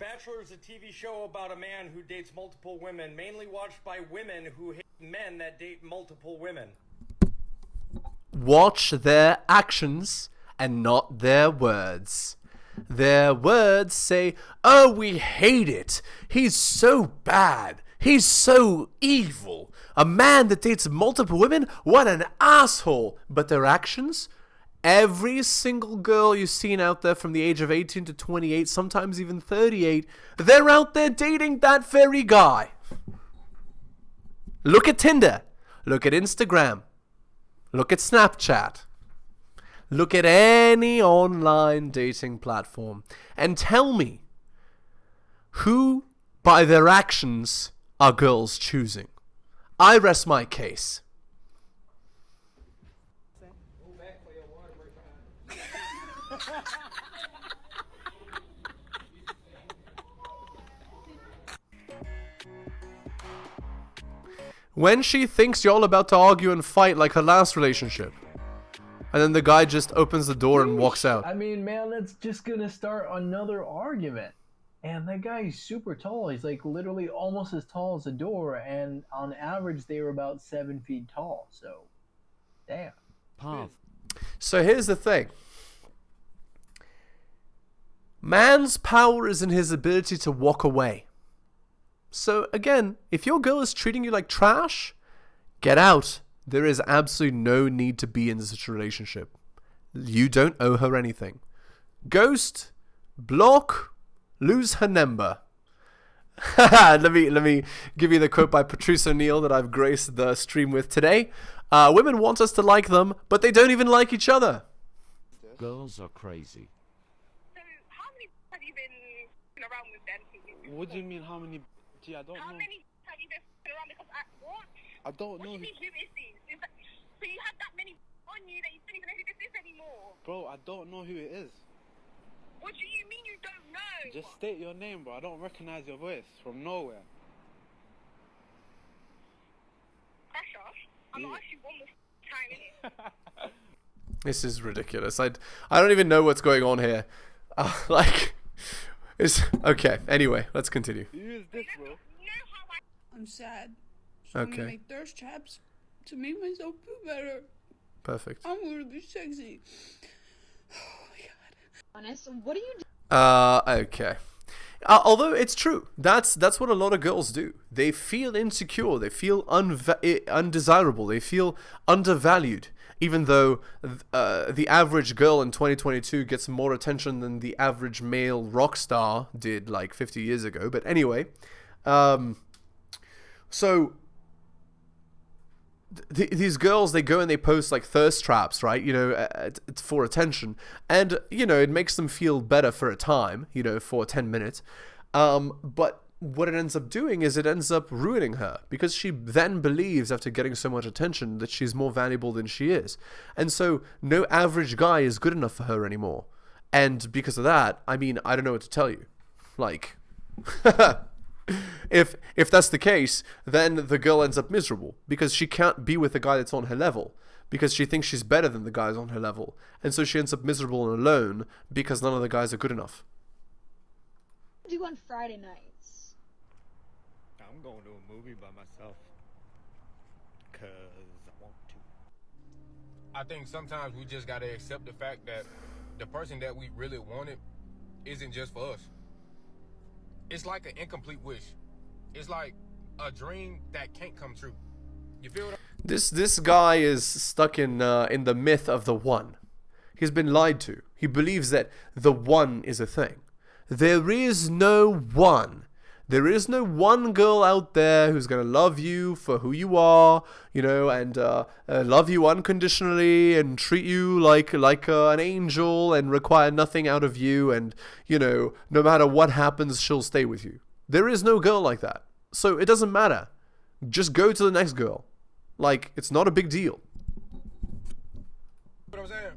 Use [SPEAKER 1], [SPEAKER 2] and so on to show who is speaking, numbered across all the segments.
[SPEAKER 1] Bachelor is a TV show about a man who dates multiple women, mainly watched by women who hate men that date multiple women.
[SPEAKER 2] Watch their actions and not their words. Their words say, oh, we hate it. He's so bad. He's so evil. A man that dates multiple women? What an asshole. But their actions? Every single girl you've seen out there from the age of 18 to 28, sometimes even 38, they're out there dating that very guy. Look at Tinder. Look at Instagram. Look at Snapchat. Look at any online dating platform and tell me who, by their actions, are girls choosing. I rest my case. When she thinks you're all about to argue and fight like her last relationship. And then the guy just opens the door and walks out.
[SPEAKER 3] I mean, man, that's just gonna start another argument. And that guy is super tall. He's like literally almost as tall as the door. And on average, they were about 7 feet tall. So, damn.
[SPEAKER 4] Path.
[SPEAKER 2] So here's the thing. Man's power is in his ability to walk away. So again, if your girl is treating you like trash, get out. There is absolutely no need to be in such a relationship. You don't owe her anything. Ghost, block, lose her number. let me give you the quote by Patrice O'Neill that I've graced the stream with today. Women want us to like them, but they don't even like each other.
[SPEAKER 4] Girls are crazy.
[SPEAKER 5] So, how many have you been around with them?
[SPEAKER 6] What do you mean, how many? Gee, I don't
[SPEAKER 5] How
[SPEAKER 6] know.
[SPEAKER 5] many have you been around? Because what?
[SPEAKER 6] I don't
[SPEAKER 5] What do
[SPEAKER 6] know.
[SPEAKER 5] you mean, who is this? So you had that many on you that you don't even know who this is anymore?
[SPEAKER 6] Bro, I don't know who it is.
[SPEAKER 5] What do you mean you don't know?
[SPEAKER 6] Just state your name, bro. I don't recognize your voice from nowhere.
[SPEAKER 5] Pressure? I'm gonna ask you one more time, innit?
[SPEAKER 2] This is ridiculous. I don't even know what's going on here. It's okay. Anyway, let's continue.
[SPEAKER 6] Who is this, bro?
[SPEAKER 5] You know how
[SPEAKER 7] I'm sad. So I'm
[SPEAKER 2] Okay.
[SPEAKER 7] gonna make thirst traps to make myself feel better.
[SPEAKER 2] Perfect.
[SPEAKER 7] I'm gonna be sexy. Oh my god.
[SPEAKER 8] Honest, what do you do?
[SPEAKER 2] Okay. Although it's true, that's what a lot of girls do. They feel insecure. They feel undesirable. They feel undervalued. Even though the average girl in 2022 gets more attention than the average male rock star did like 50 years ago. But anyway, so these girls, they go and they post like thirst traps, right? You know, for attention. And, you know, it makes them feel better for a time, you know, for 10 minutes. But what it ends up doing is it ends up ruining her, because she then believes, after getting so much attention, that she's more valuable than she is. And so no average guy is good enough for her anymore. And because of that, I mean, I don't know what to tell you. Like, if that's the case, then the girl ends up miserable, because she can't be with a guy that's on her level, because she thinks she's better than the guys on her level. And so she ends up miserable and alone because none of the guys are good enough.
[SPEAKER 8] What do you do on Friday nights?
[SPEAKER 1] I'm going to a movie by myself. Because I want to.
[SPEAKER 9] I think sometimes we just gotta accept the fact that the person that we really wanted isn't just for us. It's like an incomplete wish. It's like a dream that can't come true. You feel what
[SPEAKER 2] This guy is stuck in the myth of the one. He's been lied to. He believes that the one is a thing. There is no one. There is no one girl out there who's going to love you for who you are, you know, and love you unconditionally and treat you like an angel and require nothing out of you, and, you know, no matter what happens, she'll stay with you. There is no girl like that. So it doesn't matter. Just go to the next girl. Like, it's not a big deal.
[SPEAKER 9] I'm saying?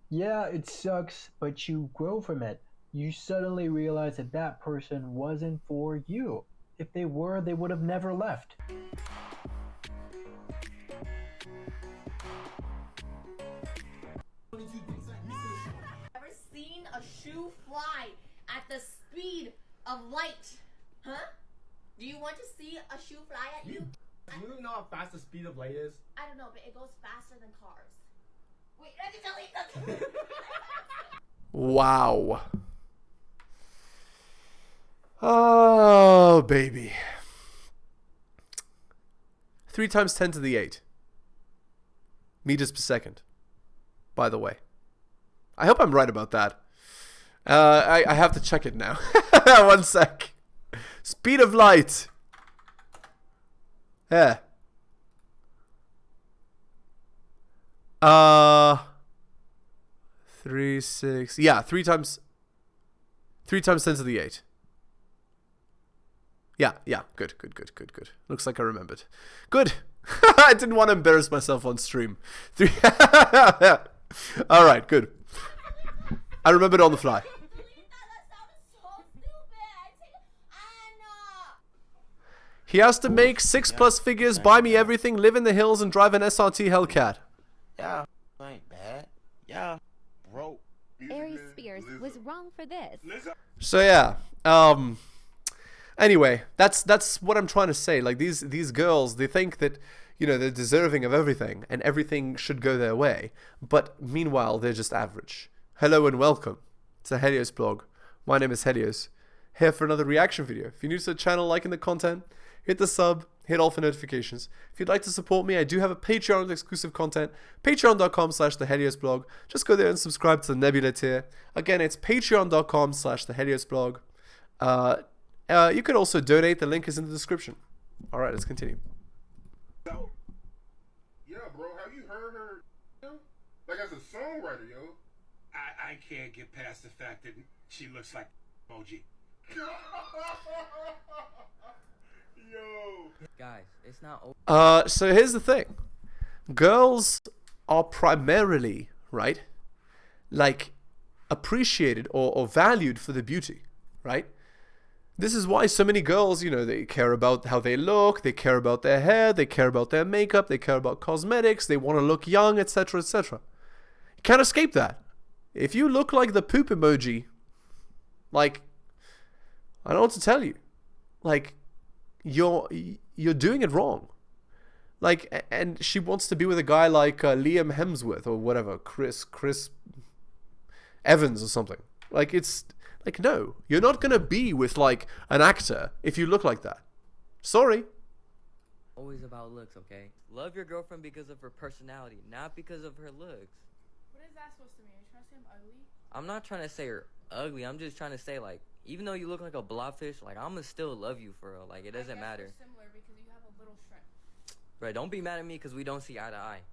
[SPEAKER 3] Yeah, it sucks, but you grow from it. You suddenly realize that that person wasn't for you. If they were, they would have never left.
[SPEAKER 10] Ever seen a shoe fly at the speed
[SPEAKER 5] of light. Huh? Do you want to see a shoe fly at you?
[SPEAKER 1] Do you know how fast the speed of light is?
[SPEAKER 5] I don't know, but it goes faster than cars. Wait, let me tell you something.
[SPEAKER 2] Wow. Oh, baby. 3 times 10 to the 8 meters per second, by the way. I hope I'm right about that. I have to check it now. 1 sec. Speed of light. Yeah. 3, 6. Yeah, 3 times 10 to the 8. Yeah, good. Looks like I remembered. Good. I didn't want to embarrass myself on stream. 3. All right, good. I remembered on the fly. He has to make 6+ figures, buy me everything, live in the hills, and drive an SRT Hellcat.
[SPEAKER 10] Yeah, ain't bad. Yeah, bro.
[SPEAKER 11] Aries Spears was wrong for this.
[SPEAKER 2] So yeah, anyway, that's what I'm trying to say. Like these girls, they think that, you know, they're deserving of everything and everything should go their way, but meanwhile they're just average. Hello and welcome to the Helios blog. My name is Helios, here for another reaction video. If you're new to the channel, liking the content, hit the sub, hit all for notifications. If you'd like to support me, I do have a Patreon with exclusive content, patreon.com/theheliosblog. Just go there and subscribe to the Nebula tier. Again, it's patreon.com/theheliosblog. You could also donate, the link is in the description. Alright, let's continue.
[SPEAKER 9] Yeah, bro, have you heard her? Like, as a songwriter, yo.
[SPEAKER 12] I can't get past the fact that she looks like emoji.
[SPEAKER 9] Yo.
[SPEAKER 13] Guys, it's not over.
[SPEAKER 2] So here's the thing. Girls are primarily, right, like, appreciated or valued for the beauty, right? This is why so many girls, you know, they care about how they look, they care about their hair, they care about their makeup, they care about cosmetics, they want to look young, etc., etc. You can't escape that. If you look like the poop emoji, like, I don't know what to tell you. Like, you're doing it wrong. Like, and she wants to be with a guy like Liam Hemsworth or whatever, Chris Evans or something. Like, it's like, no, you're not gonna be with like an actor if you look like that. Sorry.
[SPEAKER 13] Always about looks, okay? Love your girlfriend because of her personality, not because of her looks.
[SPEAKER 14] What is that supposed to mean? Are you trying to say I'm ugly?
[SPEAKER 13] I'm not trying to say you're ugly. I'm just trying to say, like, even though you look like a blobfish, like, I'm gonna still love you for real. Like, it doesn't matter.
[SPEAKER 14] We're similar because you have a little shrimp.
[SPEAKER 13] Right, don't be mad at me because we don't see eye to eye.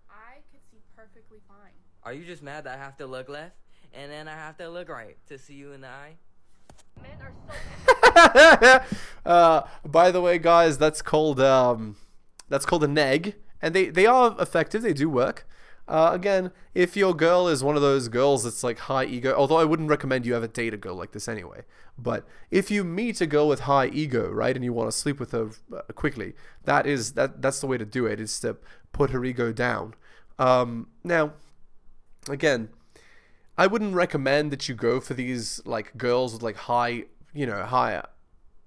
[SPEAKER 14] I could see perfectly fine.
[SPEAKER 13] Are you just mad that I have to look left and then I have to look right to see you in the eye?
[SPEAKER 14] Men are so
[SPEAKER 2] by the way, guys, that's called a neg, and they are effective. They do work. Again, if your girl is one of those girls that's like high ego, although I wouldn't recommend you ever date a girl like this anyway, but if you meet a girl with high ego, right, and you want to sleep with her quickly, that's the way to do it, is to put her ego down. Now, again, I wouldn't recommend that you go for these like girls with like high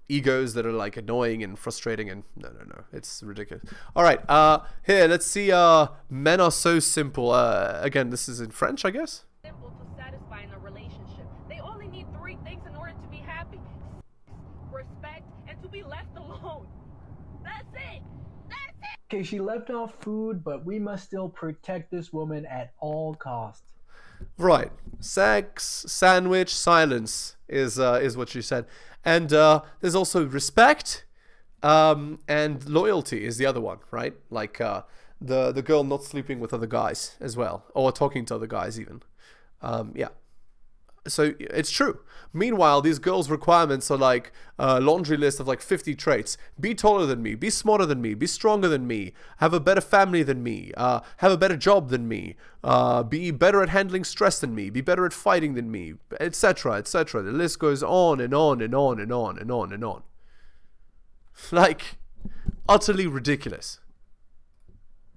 [SPEAKER 2] egos that are like annoying and frustrating, and no, it's ridiculous. All right, here, let's see. Men are so simple. Again, this is in French, I guess.
[SPEAKER 14] simple to satisfy in a relationship. They only need 3 things in order to be happy: respect and to be left alone. That's it. That's it.
[SPEAKER 3] Okay, she left off food, but we must still protect this woman at all costs.
[SPEAKER 2] Right. Sex, sandwich, silence is what she said. And there's also respect, and loyalty is the other one, right? Like the girl not sleeping with other guys as well, or talking to other guys even. Yeah. So it's true. Meanwhile, these girls' requirements are like a laundry list of like 50 traits. Be taller than me, be smarter than me, be stronger than me, have a better family than me, have a better job than me, be better at handling stress than me, be better at fighting than me, etc., etc. The list goes on and on and on and on and on and on. Like, utterly ridiculous.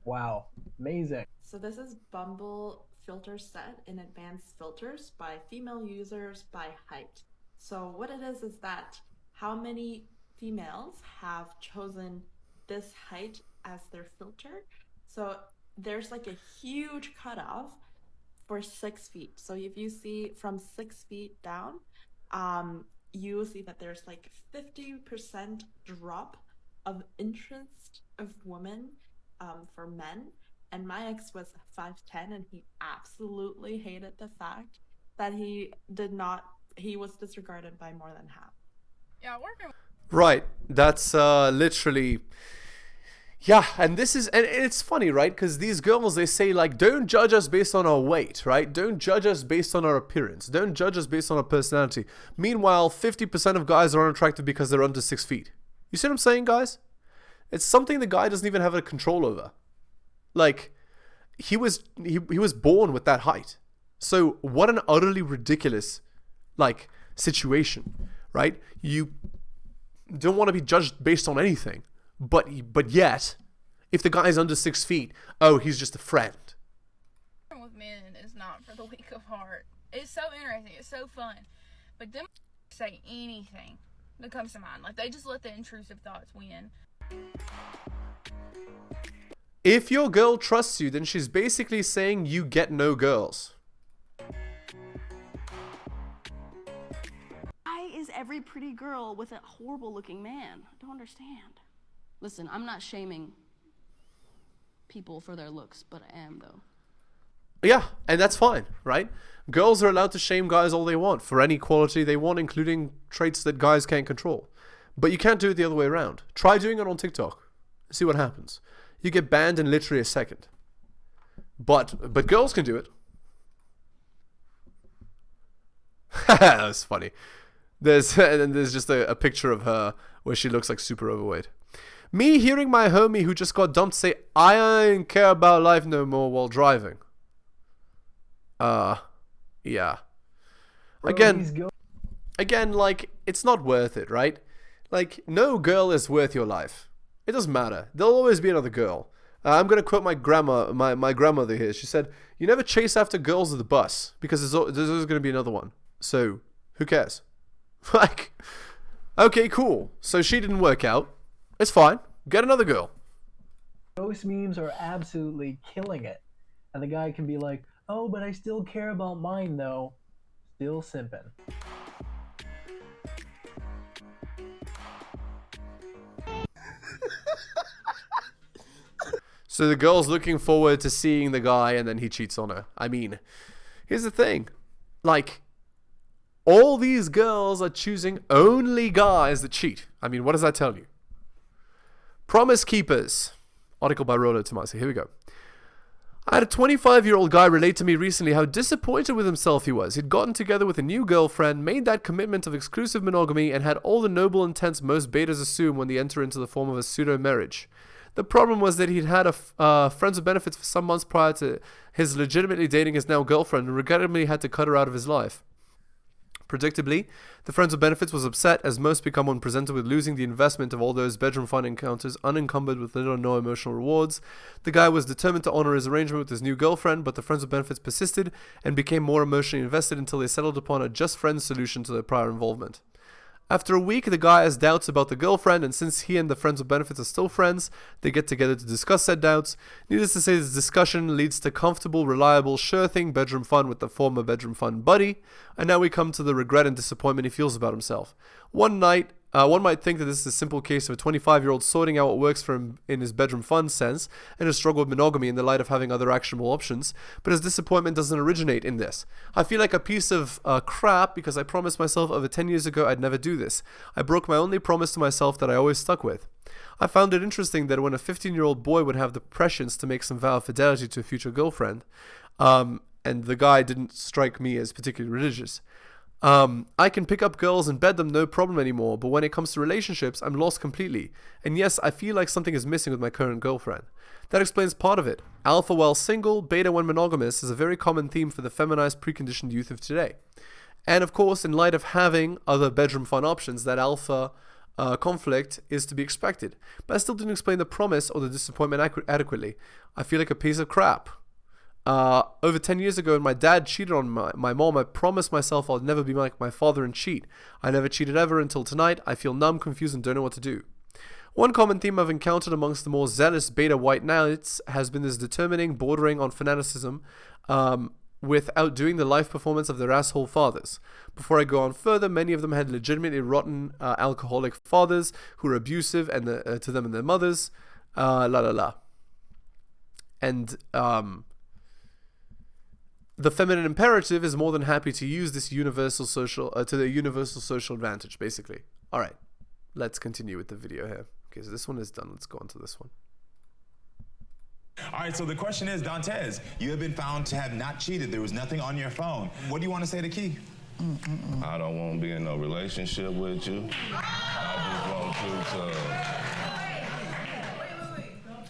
[SPEAKER 3] Wow, amazing.
[SPEAKER 15] So this is Bumble filter set in advanced filters by female users by height. So what it is that how many females have chosen this height as their filter. So there's like a huge cutoff for 6 feet. So if you see from 6 feet down, you will see that there's like 50% drop of interest of women for men. And my ex was 5'10", and he absolutely hated the fact that he was disregarded by more than half.
[SPEAKER 14] Yeah, working.
[SPEAKER 2] Right. That's literally... Yeah, and it's funny, right? Because these girls, they say, like, don't judge us based on our weight, right? Don't judge us based on our appearance. Don't judge us based on our personality. Meanwhile, 50% of guys are unattractive because they're under 6 feet. You see what I'm saying, guys? It's something the guy doesn't even have a control over. Like, he was born with that height. So what an utterly ridiculous, like, situation, right? You don't want to be judged based on anything. But yet, if the guy's under 6 feet, oh, he's just a friend.
[SPEAKER 14] With men is not for the weak of heart. It's so interesting. It's so fun. But them say anything that comes to mind. Like, they just let the intrusive thoughts win.
[SPEAKER 2] If your girl trusts you, then she's basically saying you get no girls.
[SPEAKER 16] Why is every pretty girl with a horrible looking man? I don't understand. Listen, I'm not shaming people for their looks, but I am, though.
[SPEAKER 2] Yeah, and that's fine, right? Girls are allowed to shame guys all they want for any quality they want, including traits that guys can't control. But you can't do it the other way around. Try doing it on TikTok. See what happens. You get banned in literally a second. But girls can do it. That's funny. There's just a picture of her where she looks like super overweight. Me hearing my homie who just got dumped say, I don't care about life no more while driving. Yeah. Again, like, it's not worth it, right? Like, no girl is worth your life. It doesn't matter. There'll always be another girl. I'm going to quote my grandmother here. She said, you never chase after girls at the bus because there's always going to be another one. So, who cares? Like, okay, cool. So she didn't work out. It's fine. Get another girl.
[SPEAKER 3] Those memes are absolutely killing it. And the guy can be like, oh, but I still care about mine, though. Still simping.
[SPEAKER 2] So the girl's looking forward to seeing the guy and then he cheats on her. I mean, here's the thing. Like, all these girls are choosing only guys that cheat. I mean, what does that tell you? Promise Keepers. Article by Rollo Tomasi. Here we go. I had a 25-year-old guy relate to me recently how disappointed with himself he was. He'd gotten together with a new girlfriend, made that commitment of exclusive monogamy, and had all the noble intents most betas assume when they enter into the form of a pseudo-marriage. The problem was that he'd had friends with benefits for some months prior to his legitimately dating his now girlfriend and regrettably had to cut her out of his life. Predictably, the friends with benefits was upset as most become when presented with losing the investment of all those bedroom fun encounters unencumbered with little or no emotional rewards. The guy was determined to honor his arrangement with his new girlfriend, but the friends with benefits persisted and became more emotionally invested until they settled upon a just friends solution to their prior involvement. After a week, the guy has doubts about the girlfriend, and since he and the friends with benefits are still friends, they get together to discuss said doubts. Needless to say, this discussion leads to comfortable, reliable, sure thing bedroom fun with the former bedroom fun buddy, and now we come to the regret and disappointment he feels about himself. One might think that this is a simple case of a 25-year-old sorting out what works for him in his bedroom fun sense and a struggle with monogamy in the light of having other actionable options, but his disappointment doesn't originate in this. I feel like a piece of crap because I promised myself over 10 years ago I'd never do this. I broke my only promise to myself that I always stuck with. I found it interesting that when a 15-year-old boy would have the prescience to make some vow of fidelity to a future girlfriend, and the guy didn't strike me as particularly religious, I can pick up girls and bed them no problem anymore, but when it comes to relationships, I'm lost completely. And yes, I feel like something is missing with my current girlfriend. That explains part of it. Alpha while single, beta when monogamous is a very common theme for the feminized preconditioned youth of today. And of course, in light of having other bedroom fun options, that alpha conflict is to be expected. But I still didn't explain the promise or the disappointment adequately. I feel like a piece of crap. Over 10 years ago when my dad cheated on my mom, I promised myself I'll never be like my father and cheat. I never cheated ever until tonight. I feel numb, confused, and don't know what to do. One common theme I've encountered amongst the more zealous beta white knights has been this determining, bordering on fanaticism, with outdoing the life performance of their asshole fathers. Before I go on further, many of them had legitimately rotten alcoholic fathers who were abusive and to them and their mothers. And the feminine imperative is more than happy to use this universal social to their universal social advantage, basically. All right, let's continue with the video here. Okay, so this one is done. Let's go on to this one.
[SPEAKER 17] All right, so the question is, Dantes, you have been found to have not cheated. There was nothing on your phone. What do you want to say to Key?
[SPEAKER 18] I don't want to be in no relationship with you. I just want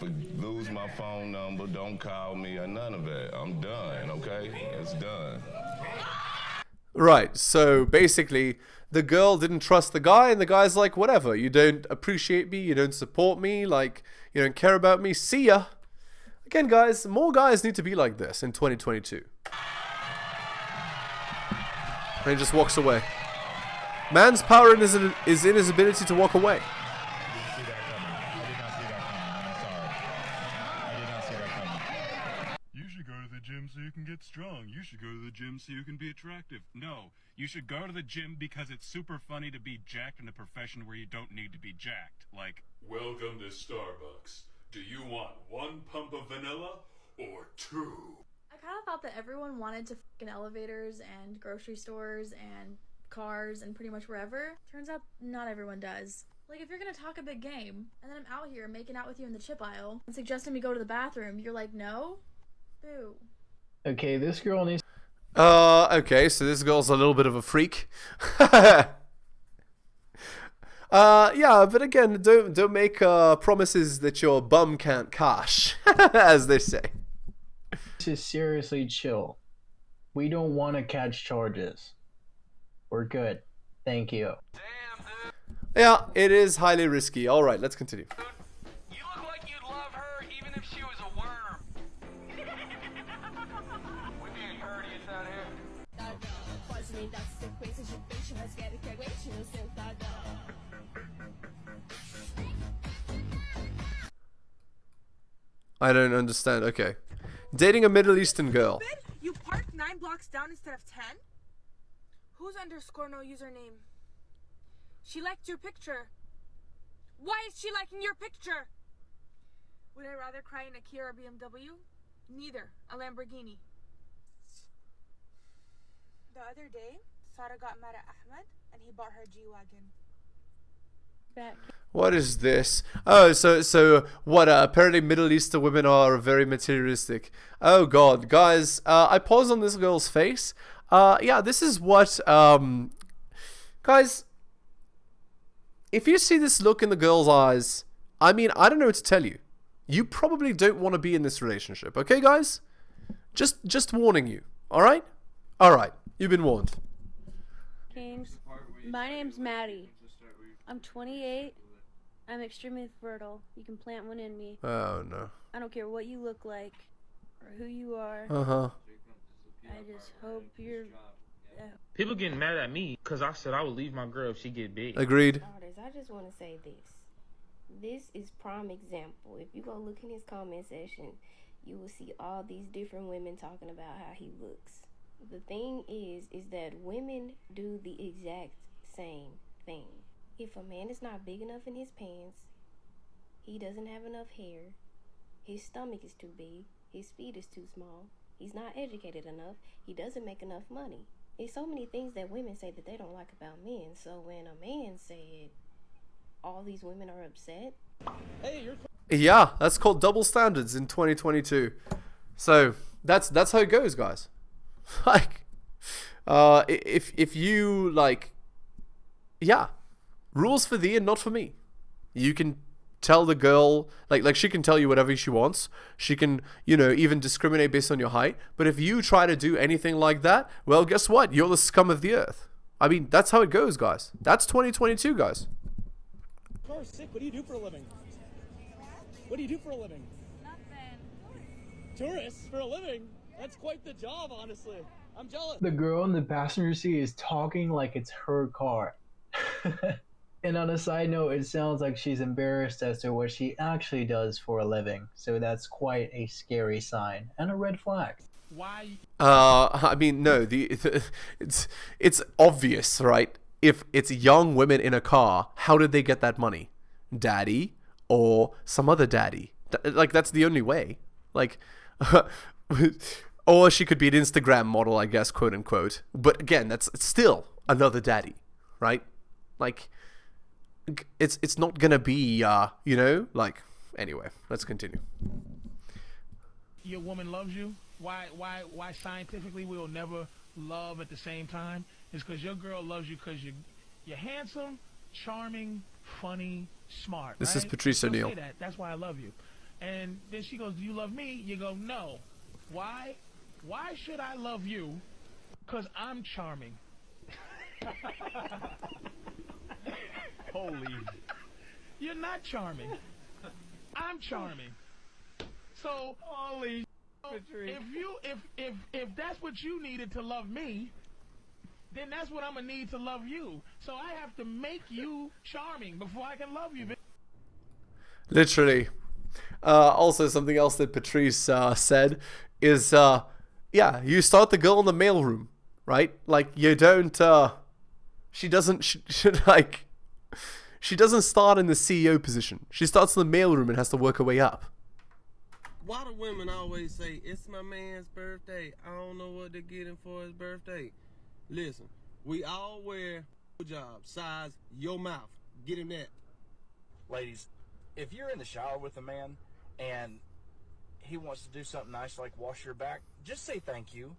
[SPEAKER 18] you to lose my phone number, don't call me or none of that. I'm done, okay? It's done.
[SPEAKER 2] Right, so basically, the girl didn't trust the guy, and the guy's like, whatever, you don't appreciate me, you don't support me, like, you don't care about me, see ya. Again, guys, more guys need to be like this in 2022. And he just walks away. Man's power is in his ability to walk away.
[SPEAKER 19] You should go to the gym so you can get strong. You should go to the gym so you can be attractive. No, you should go to the gym because it's super funny to be jacked in a profession where you don't need to be jacked. Like,
[SPEAKER 20] welcome to Starbucks. Do you want 1 pump of vanilla or 2?
[SPEAKER 21] I kind of thought that everyone wanted to in elevators and grocery stores and cars and pretty much wherever. Turns out not everyone does. Like, if you're gonna talk a big game and then I'm out here making out with you in the chip aisle and suggesting we go to the bathroom, you're like, no? Boo.
[SPEAKER 3] Okay, this girl needs...
[SPEAKER 2] Okay, so this girl's a little bit of a freak. Yeah, but again, don't make promises that your bum can't cash, as they say.
[SPEAKER 3] Just seriously chill. We don't want to catch charges. We're good. Thank you.
[SPEAKER 2] Yeah, it is highly risky. All right, let's continue.
[SPEAKER 22] You look like you'd love her even if she was a worm. We're being courteous out here.
[SPEAKER 2] I don't understand. Okay. Dating a Middle Eastern girl.
[SPEAKER 23] You parked 9 blocks down instead of 10? Who's underscore no username? She liked your picture. Why is she liking your picture? Would I rather cry in a Kia or BMW? Neither. A Lamborghini. The other day, Sara got mad at Ahmed and he bought her G-Wagon.
[SPEAKER 2] What is this? Oh, so what? Apparently Middle Eastern women are very materialistic. Oh God, guys, I paused on this girl's face. Yeah, this is what, guys, if you see this look in the girl's eyes, I mean, I don't know what to tell you. You probably don't want to be in this relationship, okay, guys? Just warning you, all right? All right, you've been warned.
[SPEAKER 24] Kings, my name's Maddie. I'm 28. I'm extremely fertile. You can plant one in me.
[SPEAKER 2] Oh, no.
[SPEAKER 24] I don't care what you look like or who you are.
[SPEAKER 2] Uh-huh.
[SPEAKER 24] I just hope you're...
[SPEAKER 25] People getting mad at me because I said I would leave my girl if she get big.
[SPEAKER 2] Agreed.
[SPEAKER 26] I just want to say this. This is prime example. If you go look in his comment section, you will see all these different women talking about how he looks. The thing is that women do the exact same thing. If a man is not big enough in his pants, he doesn't have enough hair, his stomach is too big, his feet is too small, he's not educated enough, he doesn't make enough money. There's so many things that women say that they don't like about men. So when a man said all these women are upset,
[SPEAKER 2] yeah, that's called double standards in 2022. So that's how it goes, guys. Like, if you like, yeah. Rules for thee and not for me. You can tell the girl, like she can tell you whatever she wants. She can, you know, even discriminate based on your height. But if you try to do anything like that, well, guess what? You're the scum of the earth. I mean, that's how it goes, guys. That's 2022, guys.
[SPEAKER 27] You're sick. What do you do for a living? What do you do for a living?
[SPEAKER 24] Nothing.
[SPEAKER 27] Tourists for a living? That's quite the job, honestly. I'm jealous.
[SPEAKER 3] The girl in the passenger seat is talking like it's her car. And on a side note, it sounds like she's embarrassed as to what she actually does for a living. So that's quite a scary sign and a red flag.
[SPEAKER 27] Why?
[SPEAKER 2] I mean, no, it's obvious, right? If it's young women in a car, how did they get that money? Daddy or some other daddy? Like, that's the only way. Like, or she could be an Instagram model, I guess, quote unquote. But again, that's still another daddy, right? Like, it's not gonna be, you know, like, anyway, let's continue.
[SPEAKER 27] Your woman loves you. Why scientifically we'll never love at the same time is because your girl loves you because you're handsome, charming, funny, smart.
[SPEAKER 2] This
[SPEAKER 27] right?
[SPEAKER 2] is Patrice
[SPEAKER 27] She'll
[SPEAKER 2] O'Neill.
[SPEAKER 27] say that. That's why I love you. And then she goes, do you love me? You go, no. Why? Why should I love you? Because I'm charming. Holy. You're not charming. I'm charming. So, holy. If that's what you needed to love me, then that's what I'm gonna need to love you. So I have to make you charming before I can love you.
[SPEAKER 2] Literally. Also, something else that Patrice said is, yeah, you start the girl in the mailroom, right? Like, you don't, she doesn't start in the CEO position. She starts in the mailroom and has to work her way up.
[SPEAKER 1] Why do women always say, it's my man's birthday, I don't know what to get him for his birthday? Listen, we all wear job, size, your mouth. Get him that.
[SPEAKER 4] Ladies, if you're in the shower with a man and he wants to do something nice like wash your back, just say thank you.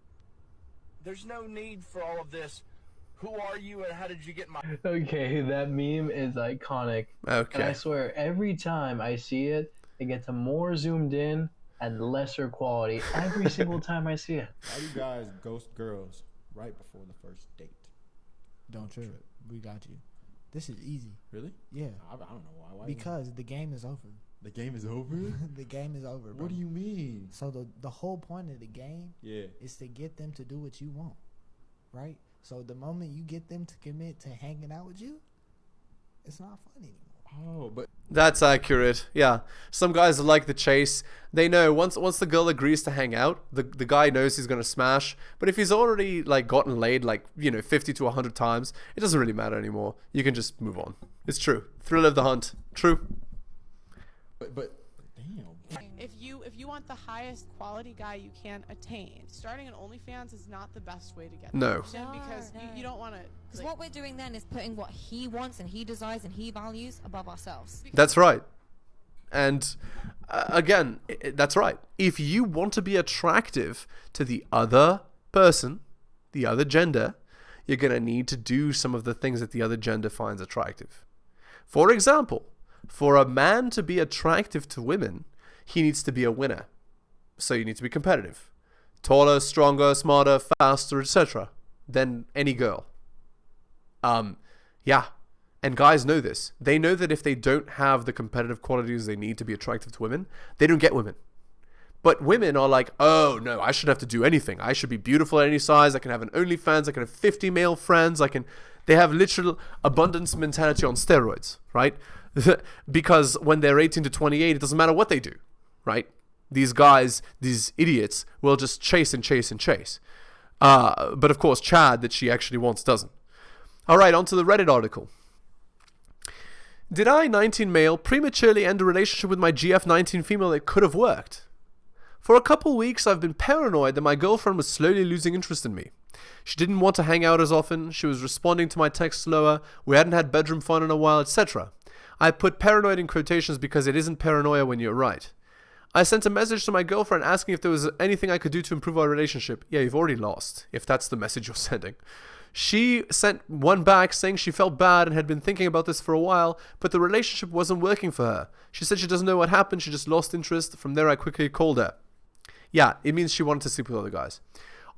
[SPEAKER 4] There's no need for all of this. Who are you and how did you get my...
[SPEAKER 3] Okay, that meme is iconic.
[SPEAKER 2] Okay.
[SPEAKER 3] And I swear, every time I see it, it gets more zoomed in and lesser quality every single time I see it.
[SPEAKER 5] Why do you guys ghost girls right before the first date?
[SPEAKER 6] Don't trip. We got you. This is easy.
[SPEAKER 5] Really?
[SPEAKER 6] Yeah.
[SPEAKER 5] I don't know why.
[SPEAKER 6] Because the game is over.
[SPEAKER 5] The game is over?
[SPEAKER 6] The game is over, bro.
[SPEAKER 5] What do you mean?
[SPEAKER 6] So the whole point of the game is to get them to do what you want, right? So the moment you get them to commit to hanging out with you, it's not fun anymore.
[SPEAKER 5] Oh, but
[SPEAKER 2] that's accurate. Yeah, some guys like the chase. They know once the girl agrees to hang out, the guy knows he's gonna smash. But if he's already like gotten laid like 50 to 100 times, it doesn't really matter anymore. You can just move on. It's true. Thrill of the hunt. True.
[SPEAKER 5] But damn.
[SPEAKER 7] If you want the highest quality guy you can attain, starting an OnlyFans is not the best way to get
[SPEAKER 2] No.
[SPEAKER 7] there. Because you don't want to.
[SPEAKER 8] Because what we're doing then is putting what he wants and he desires and he values above ourselves.
[SPEAKER 2] That's right. And again, that's right. If you want to be attractive to the other person, the other gender, you're going to need to do some of the things that the other gender finds attractive. For example, for a man to be attractive to women, he needs to be a winner. So you need to be competitive. Taller, stronger, smarter, faster, etc. than any girl. Yeah. And guys know this. They know that if they don't have the competitive qualities they need to be attractive to women, they don't get women. But women are like, oh no, I shouldn't have to do anything. I should be beautiful at any size. I can have an OnlyFans. I can have 50 male friends. They have literal abundance mentality on steroids, right? Because when they're 18 to 28, it doesn't matter what they do, right? These guys, these idiots, will just chase and chase and chase. But of course, Chad, that she actually wants, doesn't. All right, on to the Reddit article. Did I, 19 male, prematurely end a relationship with my GF 19 female that could have worked? For a couple weeks, I've been paranoid that my girlfriend was slowly losing interest in me. She didn't want to hang out as often, she was responding to my texts slower, we hadn't had bedroom fun in a while, etc. I put paranoid in quotations because it isn't paranoia when you're right. I sent a message to my girlfriend asking if there was anything I could do to improve our relationship. Yeah, you've already lost, if that's the message you're sending. She sent one back saying she felt bad and had been thinking about this for a while, but the relationship wasn't working for her. She said she doesn't know what happened, she just lost interest. From there, I quickly called her. Yeah, it means she wanted to sleep with other guys.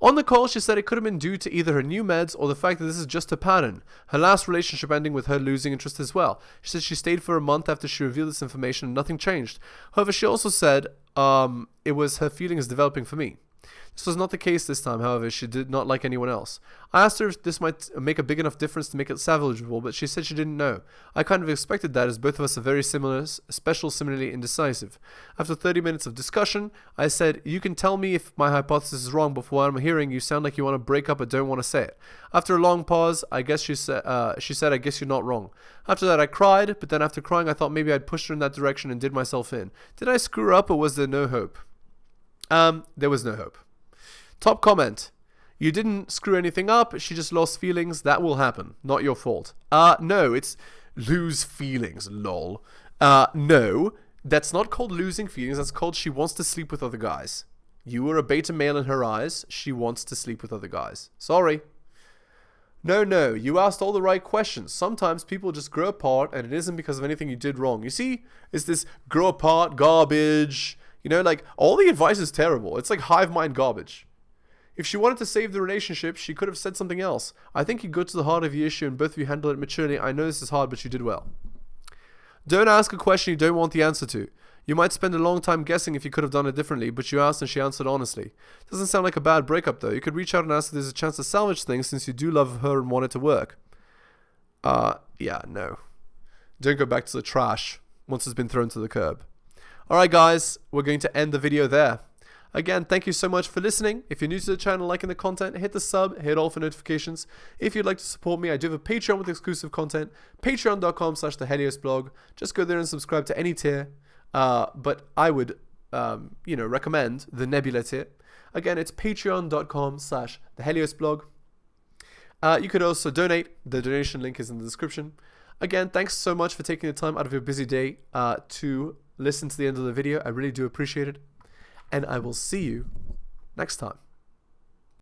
[SPEAKER 2] On the call, she said it could have been due to either her new meds or the fact that this is just a pattern. Her last relationship ending with her losing interest as well. She said she stayed for a month after she revealed this information and nothing changed. However, she also said it was her feelings developing for me. This was not the case this time, however. She did not like anyone else. I asked her if this might make a big enough difference to make it salvageable, but she said she didn't know. I kind of expected that, as both of us are very similar, similarly indecisive. After 30 minutes of discussion, I said, you can tell me if my hypothesis is wrong, but from what I'm hearing, you sound like you want to break up but don't want to say it. After a long pause, I guess she said, I guess you're not wrong. After that, I cried, but then after crying, I thought maybe I'd pushed her in that direction and did myself in. Did I screw her up, or was there no hope? There was no hope. Top comment. You didn't screw anything up, she just lost feelings. That will happen. Not your fault. No, it's lose feelings, lol. No, that's not called losing feelings. That's called she wants to sleep with other guys. You were a beta male in her eyes. She wants to sleep with other guys. Sorry. No, you asked all the right questions. Sometimes people just grow apart and it isn't because of anything you did wrong. You see, it's this grow apart garbage. You know, like, all the advice is terrible. It's like hive mind garbage. If she wanted to save the relationship, she could have said something else. I think you go to the heart of the issue and both of you handle it maturely. I know this is hard, but you did well. Don't ask a question you don't want the answer to. You might spend a long time guessing if you could have done it differently, but you asked and she answered honestly. Doesn't sound like a bad breakup though. You could reach out and ask if there's a chance to salvage things since you do love her and want it to work. Yeah, no. Don't go back to the trash once it's been thrown to the curb. Alright guys, we're going to end the video there. Again, thank you so much for listening. If you're new to the channel, liking the content, hit the sub, hit all for notifications. If you'd like to support me, I do have a Patreon with exclusive content, patreon.com/theheliosblog. Just go there and subscribe to any tier. But I would, recommend the Nebula tier. Again, it's patreon.com/theheliosblog. You could also donate. The donation link is in the description. Again, thanks so much for taking the time out of your busy day to listen to the end of the video. I really do appreciate it. And I will see you next time.